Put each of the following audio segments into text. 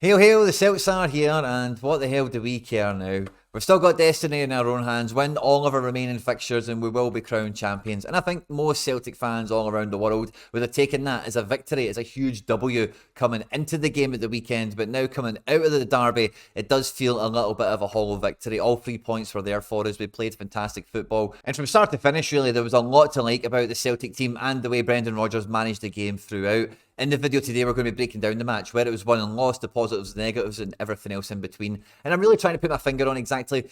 Hail, hail, the Celts are here, and what the hell do we care now? We've still got destiny in our own hands, win all of our remaining fixtures, and we will be crowned champions. And I think most Celtic fans all around the world would have taken that as a victory, as a huge W coming into the game at the weekend. But now coming out of the derby, it does feel a little bit of a hollow victory. All 3 points were there for us. We played fantastic football. And from start to finish, really, there was a lot to like about the Celtic team and the way Brendan Rodgers managed the game throughout. In the video today, we're going to be breaking down the match, where it was won and lost, the positives, negatives, and everything else in between. And I'm really trying to put my finger on exactly,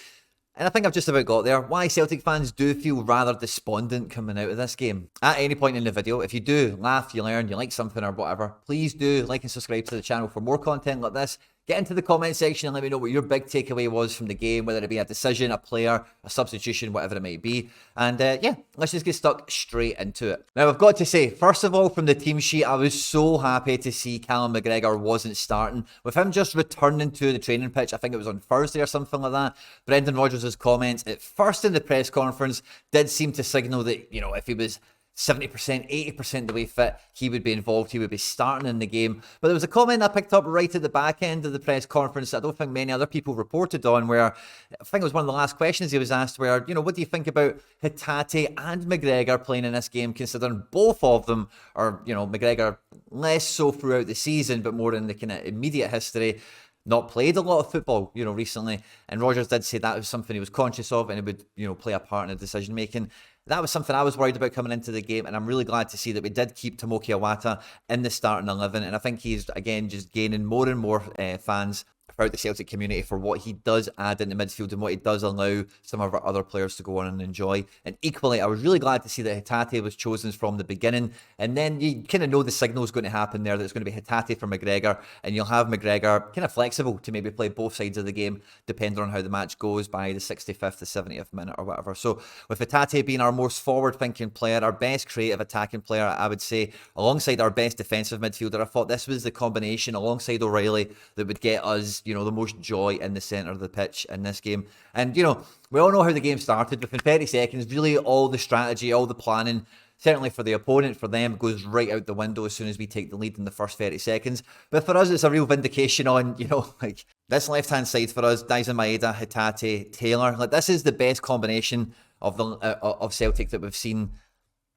and I think I've just about got there, why Celtic fans do feel rather despondent coming out of this game. At any point in the video, if you do laugh, you learn, you like something or whatever, please do like and subscribe to the channel for more content like this. Get into the comment section and let me know what your big takeaway was from the game, whether it be a decision, a player, a substitution, whatever it might be. And yeah, let's just get stuck straight into it. Now, I've got to say, first of all, from the team sheet, I was so happy to see Callum McGregor wasn't starting. With him just returning to the training pitch, I think it was on Thursday or something like that, Brendan Rodgers' comments at first in the press conference did seem to signal that, you know, if he was 70%, 80% the way fit, he would be involved, he would be starting in the game. But there was a comment I picked up right at the back end of the press conference that I don't think many other people reported on, where I think it was one of the last questions he was asked, where, you know, what do you think about Hatate and McGregor playing in this game, considering both of them are, you know, McGregor less so throughout the season, but more in the kind of immediate history, not played a lot of football, you know, recently. And Rodgers did say that was something he was conscious of and it would, you know, play a part in the decision making. That was something I was worried about coming into the game, and I'm really glad to see that we did keep Tomoki Iwata in the starting 11, and I think he's, again, just gaining more and more fans throughout the Celtic community for what he does add in the midfield and what he does allow some of our other players to go on and enjoy. And equally, I was really glad to see that Hatate was chosen from the beginning, and then you kind of know the signal is going to happen there, that it's going to be Hatate for McGregor, and you'll have McGregor kind of flexible to maybe play both sides of the game depending on how the match goes by the 65th to 70th minute or whatever. So with Hatate being our most forward-thinking player, our best creative attacking player, I would say, alongside our best defensive midfielder, I thought this was the combination alongside O'Riley that would get us, you know, the most joy in the centre of the pitch in this game. And, you know, we all know how the game started. Within 30 seconds, really all the strategy, all the planning, certainly for the opponent, for them, goes right out the window as soon as we take the lead in the first 30 seconds. But for us, it's a real vindication on, you know, like, this left-hand side for us, Daizen Maeda, Hatate, Taylor. Like, this is the best combination of the of Celtic that we've seen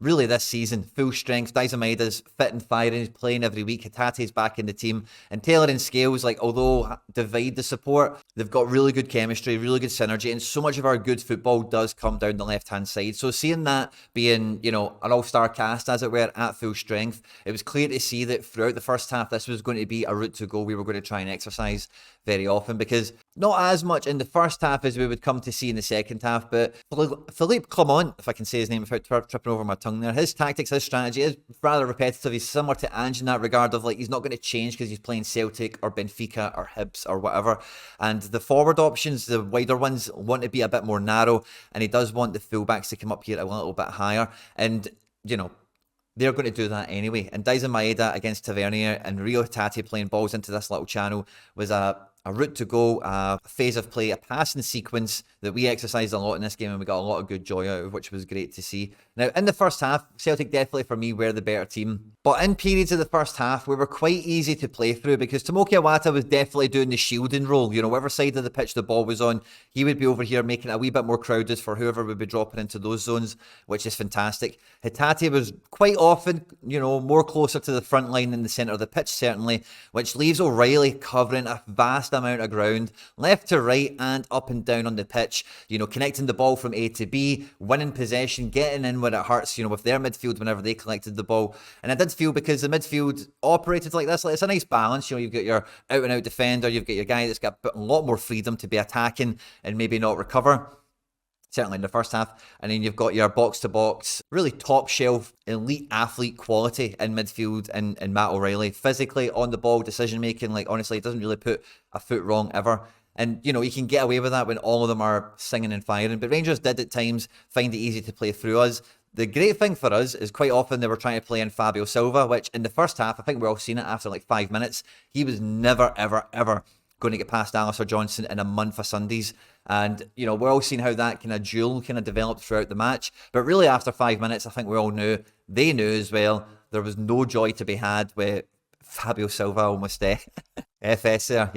really this season. Full strength, Daizen Maeda's fit and firing, he's playing every week, Hatate's back in the team, and Taylor and Scales, like, although divide the support, they've got really good chemistry, really good synergy, and so much of our good football does come down the left-hand side. So seeing that being, you know, an all-star cast, as it were, at full strength, it was clear to see that throughout the first half, this was going to be a route to go we were going to try and exercise very often, because not as much in the first half as we would come to see in the second half, but Philippe Clement, if I can say his name without tripping over my tongue there, his tactics, his strategy is rather repetitive. He's similar to Ange in that regard of, like, he's not going to change because he's playing Celtic or Benfica or Hibs or whatever. And the forward options, the wider ones, want to be a bit more narrow, and he does want the fullbacks to come up here a little bit higher. And, you know, they're going to do that anyway. And Daizen Maeda against Tavernier and Rio Hatate playing balls into this little channel was a route to go, a phase of play, a passing sequence that we exercised a lot in this game, and we got a lot of good joy out of, which was great to see. Now, in the first half, Celtic definitely, for me, were the better team. But in periods of the first half, we were quite easy to play through, because Tomoki Iwata was definitely doing the shielding role. You know, whatever side of the pitch the ball was on, he would be over here making it a wee bit more crowded for whoever would be dropping into those zones, which is fantastic. Hatate was quite often, you know, more closer to the front line in the centre of the pitch, certainly, which leaves O'Riley covering a vast amount of ground, left to right and up and down on the pitch, you know, connecting the ball from A to B, winning possession, getting in when it hurts, you know, with their midfield whenever they collected the ball. And I did feel, because the midfield operated like this, like, it's a nice balance. You know, you've got your out-and-out defender, you've got your guy that's got a lot more freedom to be attacking and maybe not recover, certainly in the first half. And then you've got your box-to-box, really top-shelf, elite athlete quality in midfield and Matt O'Riley. Physically, on the ball, decision-making, like, honestly, he doesn't really put a foot wrong ever. And, you know, you can get away with that when all of them are singing and firing. But Rangers did at times find it easy to play through us. The great thing for us is quite often they were trying to play in Fabio Silva, which in the first half, I think we're all seen it after like 5 minutes, he was never, ever, ever going to get past Alistair Johnson in a month of Sundays. And, you know, we're all seeing how that kind of duel kind of developed throughout the match. But really after 5 minutes, I think we all knew, they knew as well, there was no joy to be had with Fabio Silva almost FS there,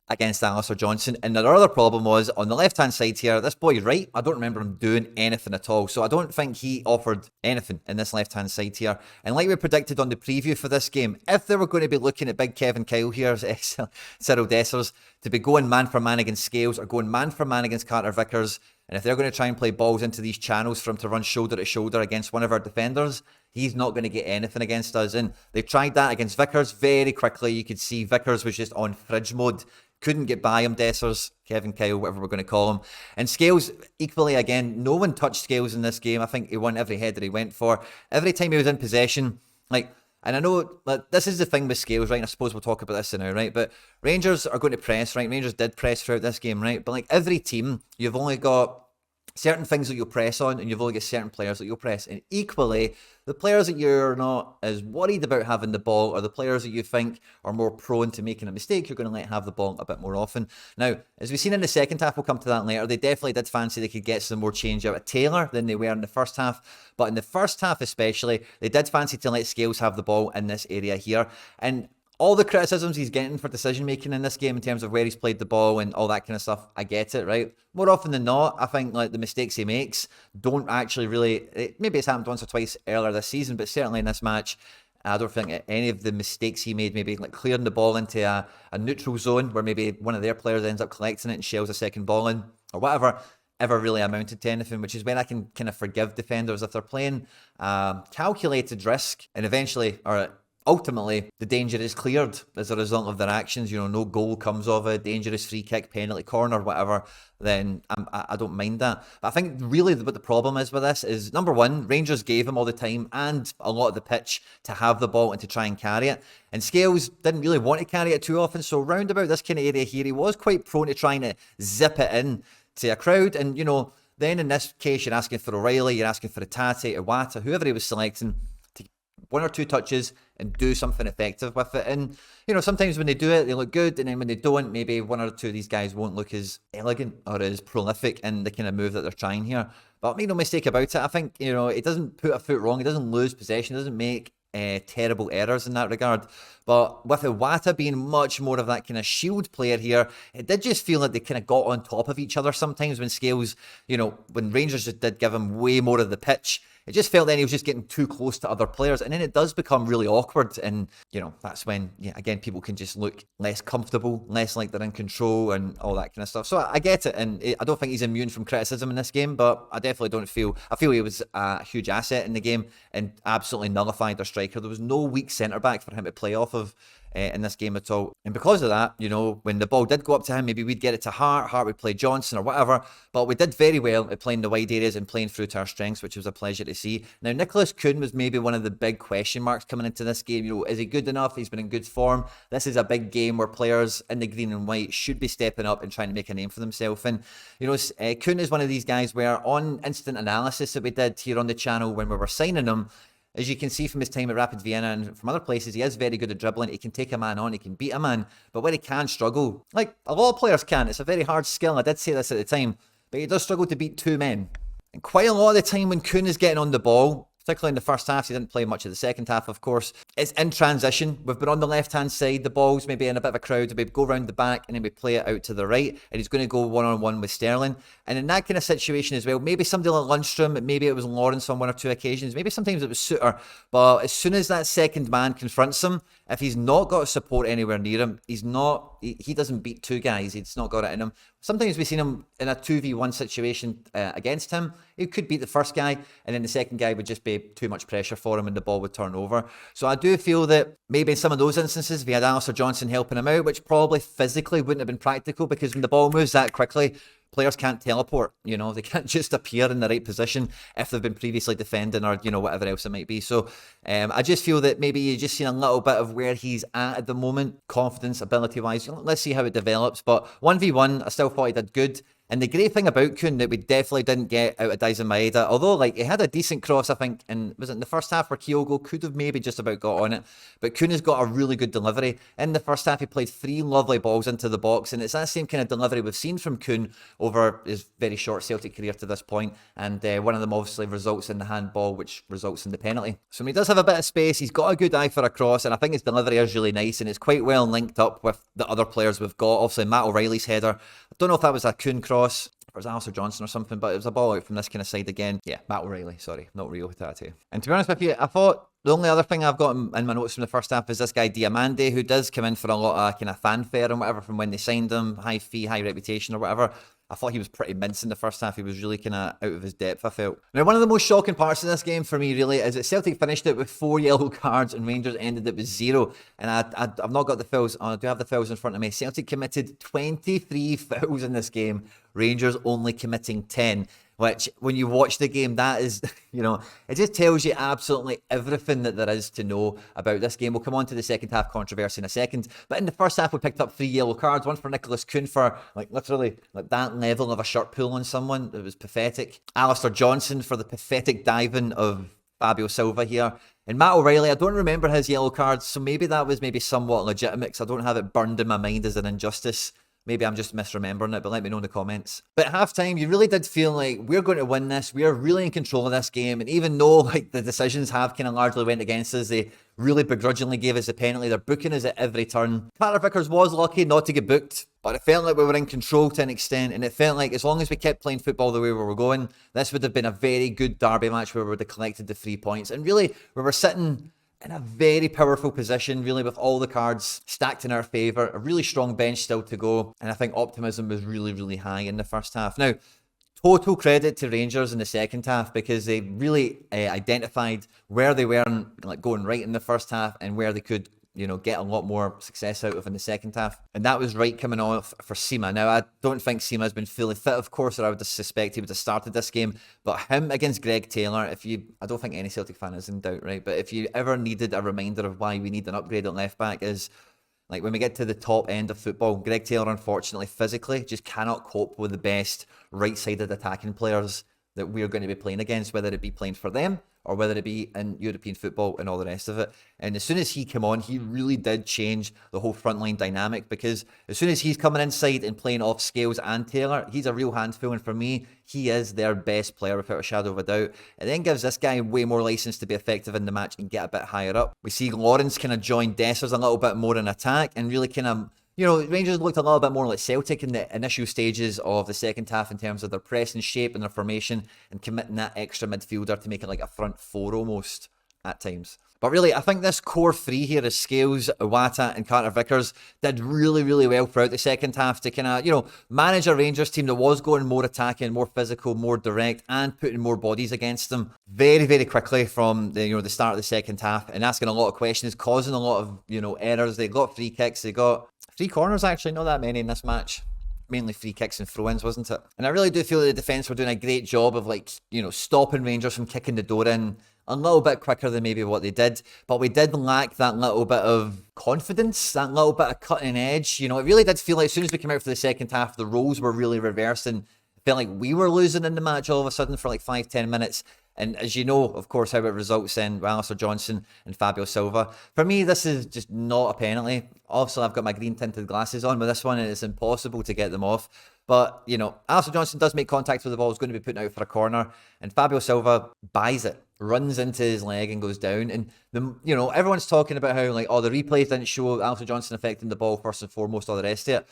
against Alistair Johnson. And the other problem was, on the left-hand side here, this boy Wright, I don't remember him doing anything at all. So I don't think he offered anything in this left-hand side here. And like we predicted on the preview for this game, if they were going to be looking at big Kevin Kyle here, Cyril Dessers, to be going man for man against Scales or going man for man against Carter Vickers, and if they're going to try and play balls into these channels for him to run shoulder to shoulder against one of our defenders, he's not going to get anything against us. And they tried that against Vickers very quickly. You could see Vickers was just on fridge mode. Couldn't get by him, Dessers, Kevin Kyle, whatever we're going to call him. And Scales, equally again, no one touched Scales in this game. I think he won every header he went for. Every time he was in possession, and I know this is the thing with Scales, right? And I suppose we'll talk about this now, right? But Rangers are going to press, right? Rangers did press throughout this game, right? But every team, you've only got certain things that you'll press on, and you've only got certain players that you'll press. And equally, the players that you're not as worried about having the ball are the players that you think are more prone to making a mistake, you're going to let have the ball a bit more often. Now, as we've seen in the second half, we'll come to that later, they definitely did fancy they could get some more change out of Taylor than they were in the first half. But in the first half especially, they did fancy to let Scales have the ball in this area here. And all the criticisms he's getting for decision making in this game in terms of where he's played the ball and all that kind of stuff, I get it, right? More often than not, I think the mistakes he makes don't actually really, maybe it's happened once or twice earlier this season, but certainly in this match, I don't think any of the mistakes he made, maybe clearing the ball into a neutral zone where maybe one of their players ends up collecting it and shells a second ball in or whatever, ever really amounted to anything, which is when I can kind of forgive defenders if they're playing calculated risk and eventually, or ultimately, the danger is cleared as a result of their actions. No goal comes of it, dangerous free kick, penalty, corner, whatever, then I don't mind that. But I think really what the problem is with this is, number one, Rangers gave him all the time and a lot of the pitch to have the ball and to try and carry it. And Scales didn't really want to carry it too often, so round about this kind of area here, he was quite prone to trying to zip it in to a crowd. And, then in this case, you're asking for O'Riley, you're asking for Itate, Iwata, whoever he was selecting, to one or two touches and do something effective with it. And, sometimes when they do it, they look good. And then when they don't, maybe one or two of these guys won't look as elegant or as prolific in the kind of move that they're trying here. But make no mistake about it, I think, it doesn't put a foot wrong. It doesn't lose possession. It doesn't make terrible errors in that regard. But with Iwata being much more of that kind of shield player here, it did just feel like they kind of got on top of each other sometimes when Scales, when Rangers just did give him way more of the pitch. It just felt then he was just getting too close to other players. And then it does become really awkward. And, that's when, again, people can just look less comfortable, less like they're in control and all that kind of stuff. So I get it. And I don't think he's immune from criticism in this game, but I definitely don't feel, I feel he was a huge asset in the game and absolutely nullified their striker. There was no weak centre-back for him to play off of in this game at all. And because of that, when the ball did go up to him, maybe we'd get it to Hart would play Johnson or whatever, but we did very well at playing the wide areas and playing through to our strengths, which was a pleasure to see. Now, Nicholas Kuhn was maybe one of the big question marks coming into this game. Is he good enough? He's been in good form. This is a big game where players in the green and white should be stepping up and trying to make a name for themselves. And, Kuhn is one of these guys where on instant analysis that we did here on the channel when we were signing him, as you can see from his time at Rapid Vienna and from other places, he is very good at dribbling. He can take a man on, he can beat a man, but where he can struggle, like a lot of players can, it's a very hard skill. I did say this at the time, but he does struggle to beat two men. And quite a lot of the time when Kuhn is getting on the ball, particularly in the first half, he didn't play much of the second half, of course, it's in transition. We've been on the left-hand side, the ball's maybe in a bit of a crowd, we go round the back and then we play it out to the right, and he's going to go one-on-one with Sterling. And in that kind of situation as well, maybe somebody like Lundstrom, maybe it was Lawrence on one or two occasions, maybe sometimes it was Suter, but as soon as that second man confronts him, if he's not got support anywhere near him, he doesn't beat two guys, he's not got it in him. Sometimes we've seen him in a 2v1 situation against him. He could beat the first guy, and then the second guy would just be too much pressure for him and the ball would turn over. So I do feel that maybe in some of those instances, if he had Alistair Johnson helping him out, which probably physically wouldn't have been practical, because when the ball moves that quickly, players can't teleport, they can't just appear in the right position if they've been previously defending or, whatever else it might be. So I just feel that maybe you've just seen a little bit of where he's at the moment, confidence, ability-wise. Let's see how it develops. But 1v1, I still thought he did good. And the great thing about Quinn that we definitely didn't get out of Daizen Maeda, although like he had a decent cross, I think, and was it in the first half where Kyogo could have maybe just about got on it, but Quinn has got a really good delivery. In the first half, he played 3 lovely balls into the box, and it's that same kind of delivery we've seen from Quinn over his very short Celtic career to this point, and one of them obviously results in the handball, which results in the penalty. So when he does have a bit of space, he's got a good eye for a cross, and I think his delivery is really nice, and it's quite well linked up with the other players we've got. Obviously, Matt O'Riley's header. I don't know if that was a Quinn cross, or it was Alistair Johnson or something, but it was a ball out from this kind of side again. Yeah, Matt O'Riley, sorry, not Rio Hatate. And to be honest with you, I thought the only other thing I've got in my notes from the first half is this guy Idah Matt, who does come in for a lot of kind of fanfare and whatever from when they signed him, high fee, high reputation or whatever. I thought he was pretty mince in the first half. He was really kind of out of his depth, I felt. Now, one of the most shocking parts of this game for me, really, is that Celtic finished it with 4 yellow cards and Rangers ended it with 0. And I've not got the fouls. I do have the fouls in front of me. Celtic committed 23 fouls in this game. Rangers only committing 10. Which, when you watch the game, that is, it just tells you absolutely everything that there is to know about this game. We'll come on to the second half controversy in a second. But in the first half, we picked up 3 yellow cards. One for Nicholas Kuhn for, literally, that level of a shirt pull on someone. It was pathetic. Alistair Johnson for the pathetic diving of Fabio Silva here. And Matt O'Riley, I don't remember his yellow cards, so maybe that was somewhat legitimate, because I don't have it burned in my mind as an injustice. Maybe I'm just misremembering it, but let me know in the comments. But at halftime, you really did feel like we're going to win this. We are really in control of this game. And even though the decisions have kind of largely went against us, they really begrudgingly gave us a penalty. They're booking us at every turn. Carter Vickers was lucky not to get booked, but it felt like we were in control to an extent. And it felt like as long as we kept playing football the way we were going, this would have been a very good derby match where we would have collected the 3 points. And really, we were sitting in a very powerful position, really, with all the cards stacked in our favour. A really strong bench still to go. And I think optimism was really, really high in the first half. Now, total credit to Rangers in the second half, because they really identified where they weren't going right in the first half and where they could get a lot more success out of in the second half. And that was right coming off for Sima. Now, I don't think Sima has been fully fit, of course, or I would suspect he would have started this game. But him against Greg Taylor, I don't think any Celtic fan is in doubt, right? But if you ever needed a reminder of why we need an upgrade at left back, is when we get to the top end of football, Greg Taylor, unfortunately, physically, just cannot cope with the best right-sided attacking players that we're going to be playing against, whether it be playing for them or whether it be in European football and all the rest of it. And as soon as he came on, he really did change the whole frontline dynamic, because as soon as he's coming inside and playing off Scales and Taylor, he's a real handful, and for me, he is their best player without a shadow of a doubt. It then gives this guy way more license to be effective in the match and get a bit higher up. We see Lawrence kind of join Dessers a little bit more in attack and really kind of, Rangers looked a little bit more like Celtic in the initial stages of the second half in terms of their pressing shape and their formation and committing that extra midfielder to make it like a front four almost at times. But really, I think this core 3 here is Scales, Iwata and Carter Vickers did really, really well throughout the second half to kind of, manage a Rangers team that was going more attacking, more physical, more direct, and putting more bodies against them very, very quickly from the start of the second half, and asking a lot of questions, causing a lot of, errors. They got free kicks, they got 3 corners, actually, not that many in this match. Mainly free kicks and throw-ins, wasn't it? And I really do feel that the defence were doing a great job of stopping Rangers from kicking the door in a little bit quicker than maybe what they did. But we did lack that little bit of confidence, that little bit of cutting edge. It really did feel like as soon as we came out for the second half, the roles were really reversing. It felt like we were losing in the match all of a sudden for 5-10 minutes. And as you know, of course, how it results in Alistair Johnson and Fabio Silva. For me, this is just not a penalty. Obviously, I've got my green tinted glasses on with this one, and it's impossible to get them off. But, Alistair Johnson does make contact with the ball, is going to be put out for a corner, and Fabio Silva buys it, runs into his leg and goes down. And, everyone's talking about how, the replays didn't show Alistair Johnson affecting the ball first and foremost, all the rest of it.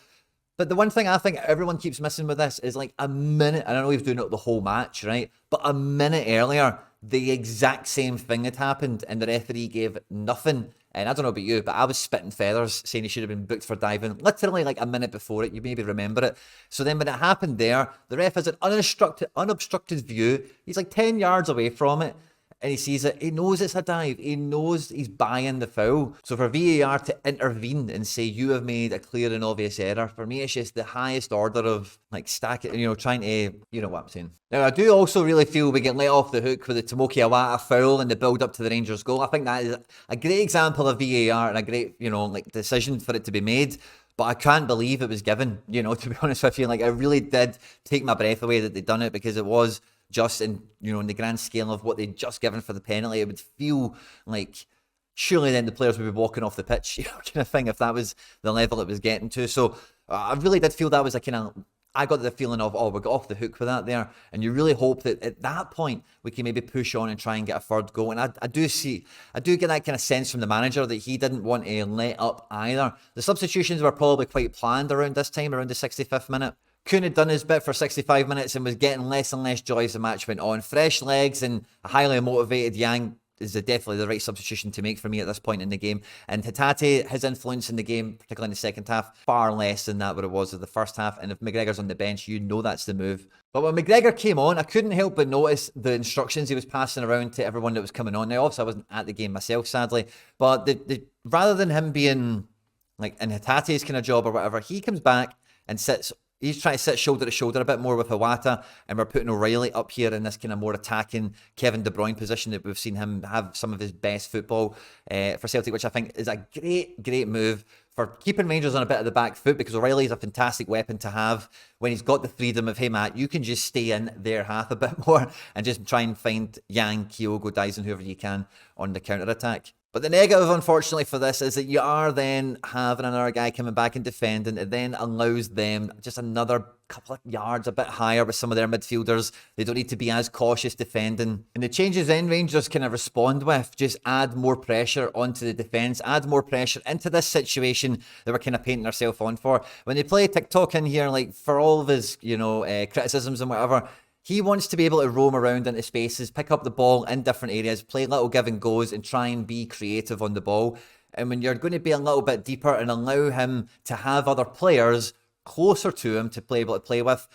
But the one thing I think everyone keeps missing with this is a minute, and I know we've doing it the whole match, right? But a minute earlier, the exact same thing had happened, and the referee gave nothing. And I don't know about you, but I was spitting feathers saying he should have been booked for diving literally a minute before it. You maybe remember it. So then when it happened there, the ref has an unobstructed view. He's 10 yards away from it. And he sees it, he knows it's a dive, he knows he's buying the foul. So for VAR to intervene and say you have made a clear and obvious error, for me it's just the highest order of stacking, trying to, you know what I'm saying. Now I do also really feel we get let off the hook with the Tomoki Iwata foul and the build up to the Rangers goal. I think that is a great example of VAR and a great, decision for it to be made. but I can't believe it was given, you know, to be honest with you. Like, I really did take my breath away that they'd done it, because it was just in, you know, in the grand scale of what they'd just given for the penalty, it would feel like surely then the players would be walking off the pitch, you know, kind of thing, if that was the level it was getting to. So I really did feel that was a kind of, I got the feeling of, oh, we got off the hook for that there. And you really hope that at that point we can maybe push on and try and get a third goal. And I do get that kind of sense from the manager that he didn't want to let up either. The substitutions were probably quite planned around this time, around the 65th minute. Quinny had done his bit for 65 minutes and was getting less and less joy as the match went on. Fresh legs and a highly motivated Yang is definitely the right substitution to make for me at this point in the game. And Hatate, his influence in the game, particularly in the second half, far less than that what it was in the first half. And if McGregor's on the bench, you know that's the move. But when McGregor came on, I couldn't help but notice the instructions he was passing around to everyone that was coming on. Now, obviously, I wasn't at the game myself, sadly. But rather than him being like in Hatate's kind of job or whatever, he comes back and sits. He's trying to sit shoulder to shoulder a bit more with Iwata, and we're putting O'Riley up here in this kind of more attacking Kevin De Bruyne position that we've seen him have some of his best football for Celtic, which I think is a great move for keeping Rangers on a bit of the back foot, because O'Reilly is a fantastic weapon to have when he's got the freedom of, hey Matt, you can just stay in their half a bit more and just try and find Yang, Kyogo, Daizen, whoever you can on the counter-attack. But the negative, unfortunately, for this is that you are then having another guy coming back and defending. It then allows them just another couple of yards a bit higher with some of their midfielders. They don't need to be as cautious defending. And the changes then Rangers kind of respond with just add more pressure onto the defence, add more pressure into this situation that we're kind of painting ourselves on for. When they play TikTok in here, like for all of his, you know, criticisms and whatever, he wants to be able to roam around into spaces, pick up the ball in different areas, play little give and goes, and try and be creative on the ball. And when you're going to be a little bit deeper and allow him to have other players closer to him to be able to play with,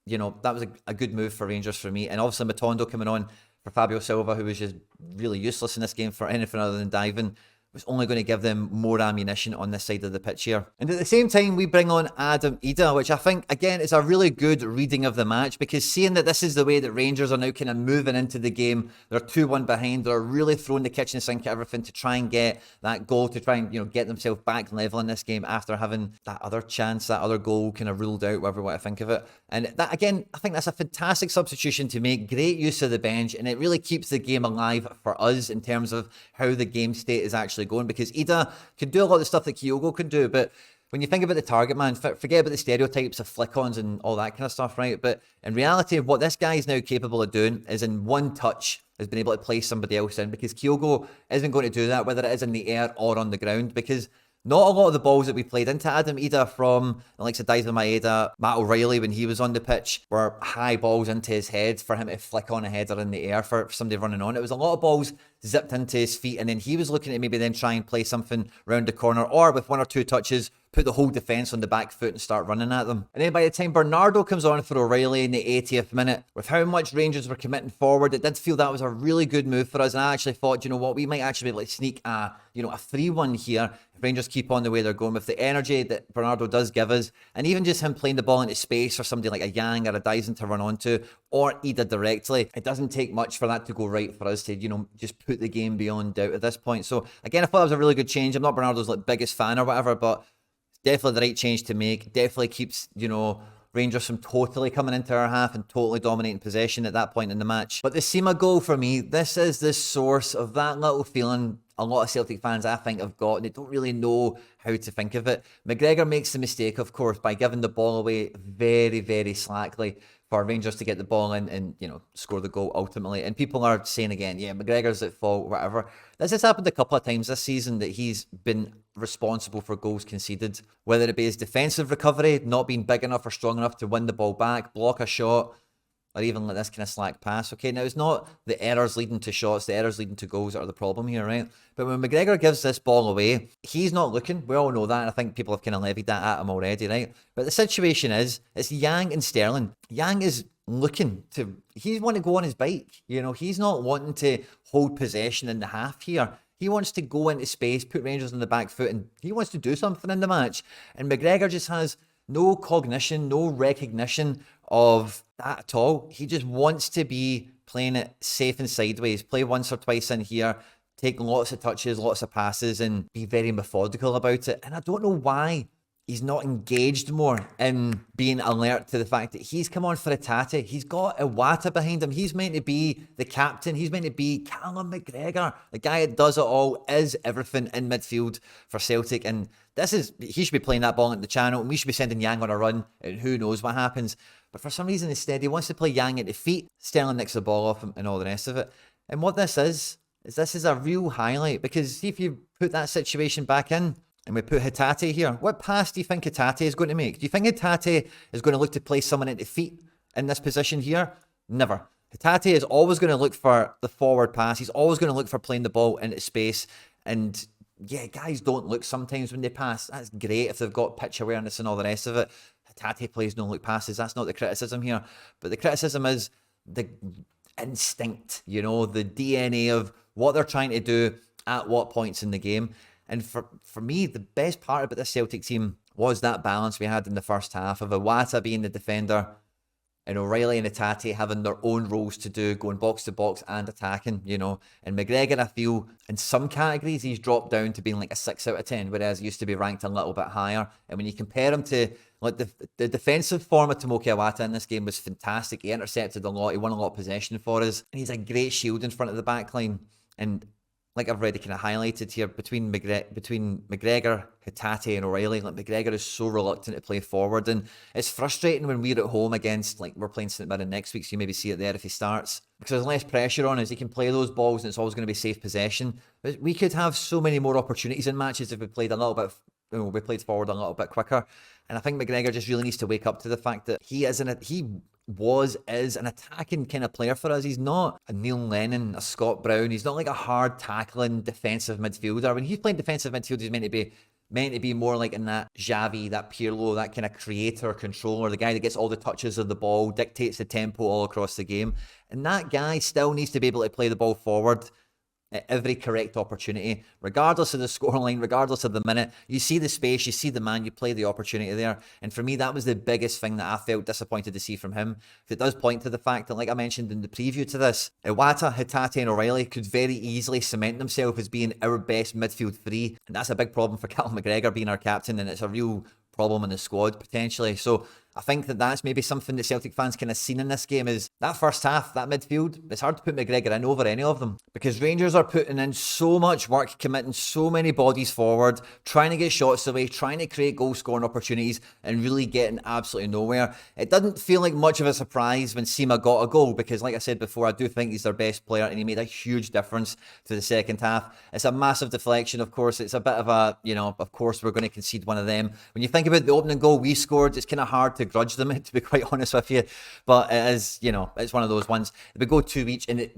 you know, that was a good move for Rangers for me. And obviously Matondo coming on for Fabio Silva, who was just really useless in this game for anything other than diving, was only going to give them more ammunition on this side of the pitch here. And at the same time, we bring on Idah, which I think, again, is a really good reading of the match, because seeing that this is the way that Rangers are now kind of moving into the game, they're 2-1 behind, they're really throwing the kitchen sink at everything to try and get that goal, to try and, you know, get themselves back level in this game after having that other chance, that other goal kind of ruled out, whatever way I think of it. And that, again, I think that's a fantastic substitution to make, great use of the bench, and it really keeps the game alive for us in terms of how the game state is actually going, because Idah can do a lot of the stuff that Kyogo can do, but when you think about the target man, forget about the stereotypes of flick-ons and all that kind of stuff, right? But in reality, what this guy is now capable of doing is in one touch has been able to place somebody else in, because Kyogo isn't going to do that, whether it is in the air or on the ground, because not a lot of the balls that we played into Idah from the likes of Daizen Maeda, Matt O'Riley when he was on the pitch, were high balls into his head for him to flick on a header in the air for somebody running on. It was a lot of balls zipped into his feet, and then he was looking at maybe then try and play something round the corner, or with one or two touches, put the whole defence on the back foot and start running at them. And then by the time Bernardo comes on for O'Riley in the 80th minute, with how much Rangers were committing forward, it did feel that was a really good move for us. And I actually thought, you know what, we might actually be able to sneak a 3-1 here if Rangers keep on the way they're going, with the energy that Bernardo does give us, and even just him playing the ball into space for somebody like a Yang or a Daizen to run onto, or Idah directly. It doesn't take much for that to go right for us to, you know, just put the game beyond doubt at this point. So again, I thought that was a really good change. I'm not Bernardo's like biggest fan or whatever, but definitely the right change to make. Definitely keeps, you know, Rangers from totally coming into our half and totally dominating possession at that point in the match. But the Sima goal for me, this is the source of that little feeling a lot of Celtic fans, I think, have got, and they don't really know how to think of it. McGregor makes the mistake, of course, by giving the ball away very, very slackly for Rangers to get the ball in and, you know, score the goal ultimately. And people are saying again, yeah, McGregor's at fault, whatever. This has happened a couple of times this season, that he's been responsible for goals conceded, whether it be his defensive recovery, not being big enough or strong enough to win the ball back, block a shot, or even like this kind of slack pass. Okay, now it's not the errors leading to shots, the errors leading to goals that are the problem here, right? But when McGregor gives this ball away, he's not looking. We all know that, and I think people have kind of levied that at him already, right? But the situation is, it's Yang and Sterling. Yang is looking to, he's wanting to go on his bike. You know, he's not wanting to hold possession in the half here. He wants to go into space, put Rangers on the back foot, and he wants to do something in the match. And McGregor just has no cognition, no recognition of that at all. He just wants to be playing it safe and sideways, play once or twice in here, take lots of touches, lots of passes, and be very methodical about it. And I don't know why he's not engaged more in being alert to the fact that he's come on for a tatty. He's got Iwata behind him. He's meant to be the captain. He's meant to be Callum McGregor. The guy that does it all, is everything in midfield for Celtic. And he should be playing that ball into the channel, and we should be sending Yang on a run, and who knows what happens. But for some reason, instead, he wants to play Yang at the feet. Sterling nicks the ball off him and all the rest of it. And what this is a real highlight, because see if you put that situation back in, and we put Hatate here. What pass do you think Hatate is going to make? Do you think Hatate is going to look to place someone into feet in this position here? Never. Hatate is always going to look for the forward pass. He's always going to look for playing the ball into space. And yeah, guys don't look sometimes when they pass. That's great if they've got pitch awareness and all the rest of it. Hatate plays no look passes. That's not the criticism here. But the criticism is the instinct, the DNA of what they're trying to do at what points in the game. And for me, the best part about this Celtic team was that balance we had in the first half of Iwata being the defender and O'Riley and Hatate having their own roles to do, going box to box and attacking, And McGregor, I feel, in some categories, he's dropped down to being like a 6 out of 10, whereas he used to be ranked a little bit higher. And when you compare him to, like, the defensive form of Tomoki Iwata in this game was fantastic. He intercepted a lot. He won a lot of possession for us. And he's a great shield in front of the back line. And like I've already kind of highlighted here, between McGregor, Hatate and O'Riley, like McGregor is so reluctant to play forward, and it's frustrating when we're at home against, like, we're playing St Mirren next week, so you maybe see it there if he starts, because there's less pressure on us. He can play those balls and it's always going to be safe possession. But we could have so many more opportunities in matches if we played a little bit, we played forward a little bit quicker. And I think McGregor just really needs to wake up to the fact that he is an attacking kind of player for us. He's not a Neil Lennon, a Scott Brown. He's not like a hard tackling defensive midfielder. When he's playing defensive midfield, he's meant to be more like in that Xavi, that Pirlo, that kind of creator, controller, the guy that gets all the touches of the ball, dictates the tempo all across the game. And that guy still needs to be able to play the ball forward at every correct opportunity, regardless of the scoreline, regardless of the minute. You see the space, you see the man, you play the opportunity there. And for me, that was the biggest thing that I felt disappointed to see from him. It does point to the fact that, like I mentioned in the preview to this, Iwata, Hatate and O'Riley could very easily cement themselves as being our best midfield three. And that's a big problem for Callum McGregor being our captain, and it's a real problem in the squad potentially. So I think that's maybe something that Celtic fans kind of seen in this game, is that first half, that midfield. It's hard to put McGregor in over any of them, because Rangers are putting in so much work, committing so many bodies forward, trying to get shots away, trying to create goal scoring opportunities, and really getting absolutely nowhere. It doesn't feel like much of a surprise when Sima got a goal, because like I said before, I do think he's their best player and he made a huge difference to the second half. It's a massive deflection, of course. It's a bit of a, of course we're going to concede one of them. When you think about the opening goal we scored, it's kind of hard to grudge them, to be quite honest with you, but it is, it's one of those ones. We go 2 each, and it,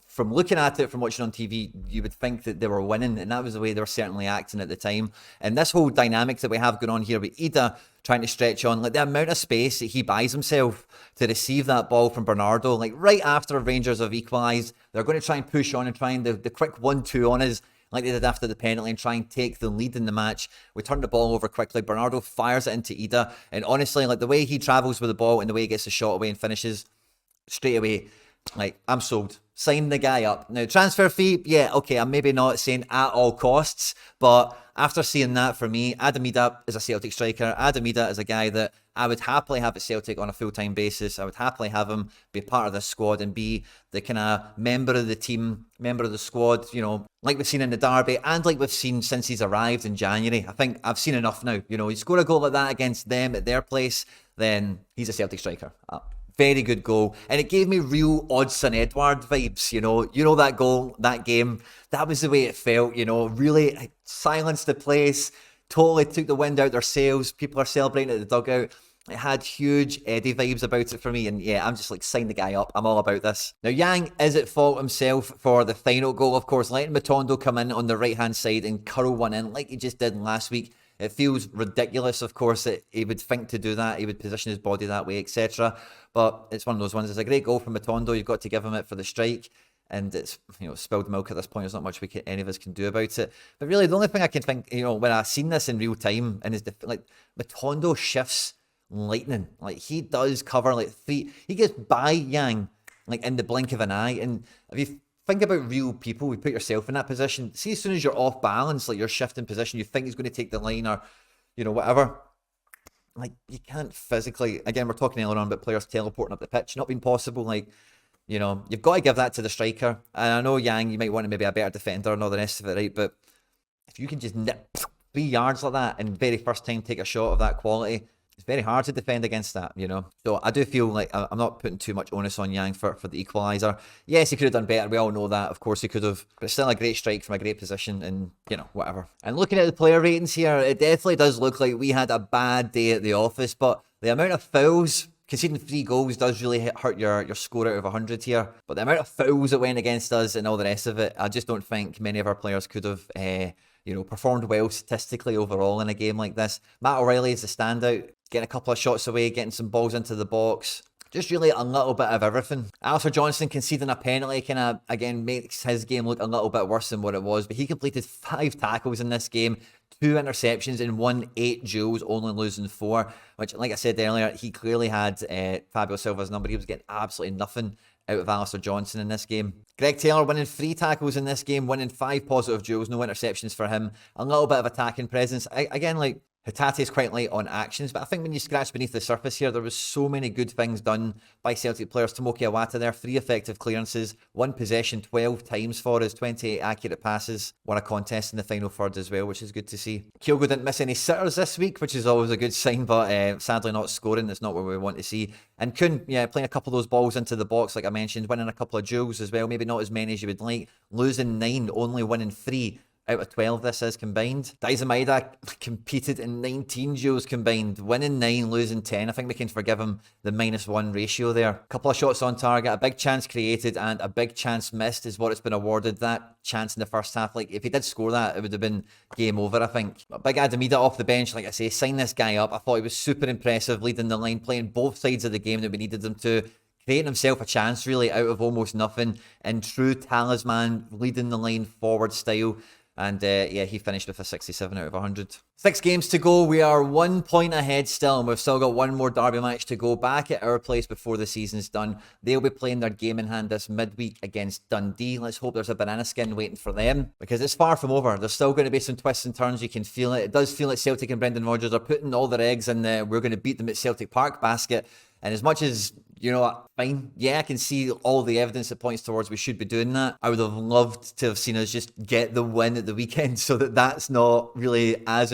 from looking at it, from watching on TV, you would think that they were winning, and that was the way they were certainly acting at the time. And this whole dynamic that we have going on here with Idah trying to stretch on, like the amount of space that he buys himself to receive that ball from Bernardo, like right after Rangers have equalised, they're going to try and push on and try and the quick 1-2 on us, like they did after the penalty, and try and take the lead in the match. We turn the ball over quickly. Bernardo fires it into Idah, and honestly, like the way he travels with the ball and the way he gets the shot away and finishes straight away, like, I'm sold. Sign the guy up. Now, transfer fee, yeah, okay, I'm maybe not saying at all costs, but after seeing that, for me, Idah Maeda is a Celtic striker. Idah Maeda is a guy that I would happily have at Celtic on a full-time basis. I would happily have him be part of this squad and be the kind of member of the team, member of the squad, like we've seen in the Derby and like we've seen since he's arrived in January. I think I've seen enough now. You score a goal like that against them at their place, then he's a Celtic striker. Very good goal. And it gave me real Odsonne Edouard vibes, that goal, that game. That was the way it felt, really silenced the place, totally took the wind out their sails. People are celebrating at the dugout. It had huge Eddie vibes about it for me. And yeah, I'm just like, sign the guy up. I'm all about this. Now, Yang is at fault himself for the final goal, of course, letting Matondo come in on the right-hand side and curl one in like he just did last week. It feels ridiculous, of course, that he would think to do that. He would position his body that way, etc. But it's one of those ones. It's a great goal from Matondo. You've got to give him it for the strike. And it's, spilled milk at this point. There's not much any of us can do about it. But really, the only thing I can think, when I've seen this in real time, and is like Matondo shifts lightning. Like, he does cover like three. He gets by Yang like in the blink of an eye. And if you think about real people, you put yourself in that position. See, as soon as you're off balance, like you're shifting position, you think he's going to take the line or, whatever. like, you can't physically, again, we're talking earlier on about players teleporting up the pitch, not being possible. Like, you know, you've got to give that to the striker. And I know Yang, you might want to maybe a better defender and all the rest of it, right? But if you can just nip 3 yards like that and very first time take a shot of that quality, it's very hard to defend against that, you know. So I do feel like I'm not putting too much onus on Yang for the equaliser. Yes, he could have done better. We all know that. Of course, he could have. But it's still a great strike from a great position and, you know, whatever. And looking at the player ratings here, it definitely does look like we had a bad day at the office. But the amount of fouls, conceding 3 goals does really hurt your score out of 100 here. But the amount of fouls that went against us and all the rest of it, I just don't think many of our players could have you know, performed well statistically overall in a game like this. Matt O'Riley is the standout, getting a couple of shots away, getting some balls into the box. Just really a little bit of everything. Alistair Johnston conceding a penalty kind of, again, makes his game look a little bit worse than what it was. But he completed 5 tackles in this game, 2 interceptions and won 8 duels, only losing 4. Which, like I said earlier, he clearly had Fabio Silva's number. He was getting absolutely nothing out of Alistair Johnston in this game. Greg Taylor winning 3 tackles in this game, winning 5 positive duels, no interceptions for him. A little bit of attacking presence. Again, like, Hatate is quite light on actions, but I think when you scratch beneath the surface here, there was so many good things done by Celtic players. Tomoki Iwata there, 3 effective clearances, 1 possession 12 times for us, 28 accurate passes, won a contest in the final third as well, which is good to see. Kyogo didn't miss any sitters this week, which is always a good sign, but sadly not scoring. That's not what we want to see. And Kun, yeah, playing a couple of those balls into the box, like I mentioned, winning a couple of duels as well, maybe not as many as you would like, losing 9, only winning 3. Out of 12 this is combined. Daizen Maeda competed in 19 duels combined, winning 9, losing 10. I think we can forgive him the -1 ratio there. A couple of shots on target, a big chance created and a big chance missed is what it's been awarded. That chance in the first half, like if he did score that, it would have been game over, I think. But big Idah Matt off the bench, like I say, sign this guy up. I thought he was super impressive, leading the line, playing both sides of the game that we needed him to. Creating himself a chance really out of almost nothing in true talisman, leading the line forward style. And yeah, he finished with a 67 out of 100. 6 games to go. We are 1 point ahead still, and we've still got 1 more derby match to go. Back at our place before the season's done. They'll be playing their game in hand this midweek against Dundee. Let's hope there's a banana skin waiting for them, because it's far from over. There's still going to be some twists and turns. You can feel it. It does feel like Celtic and Brendan Rodgers are putting all their eggs in the "we're going to beat them at Celtic Park" basket. And as much as, you know, fine, yeah, I can see all the evidence that points towards we should be doing that. I would have loved to have seen us just get the win at the weekend so that that's not really as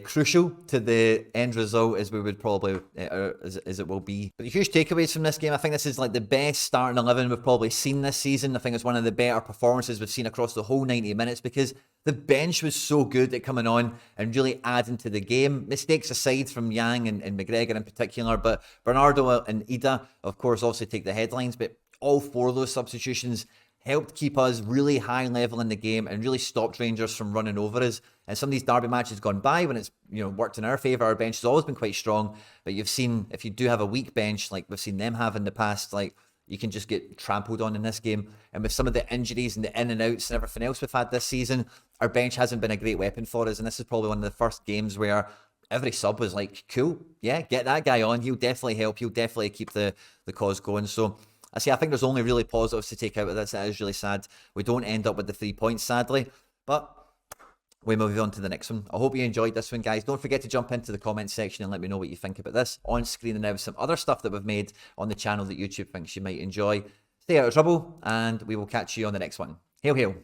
crucial to the end result as we would probably, as it will be. But the huge takeaways from this game, I think this is like the best starting 11 we've probably seen this season. I think it's one of the better performances we've seen across the whole 90 minutes because the bench was so good at coming on and really adding to the game. Mistakes aside from Yang and McGregor in particular, but Bernardo and Idah, of course, also take the headlines, but all 4 of those substitutions helped keep us really high level in the game and really stopped Rangers from running over us. And some of these derby matches gone by when it's, you know, worked in our favour, our bench has always been quite strong. But you've seen, if you do have a weak bench, like we've seen them have in the past, like you can just get trampled on in this game. And with some of the injuries and the in and outs and everything else we've had this season, our bench hasn't been a great weapon for us. And this is probably one of the first games where every sub was like, cool, yeah, get that guy on. He'll definitely help. He'll definitely keep the cause going. So I think there's only really positives to take out of this. It is really sad we don't end up with the 3 points, sadly. But we move on to the next one. I hope you enjoyed this one, guys. Don't forget to jump into the comment section and let me know what you think about this on screen. And now some other stuff that we've made on the channel that YouTube thinks you might enjoy. Stay out of trouble, and we will catch you on the next one. Hail, hail.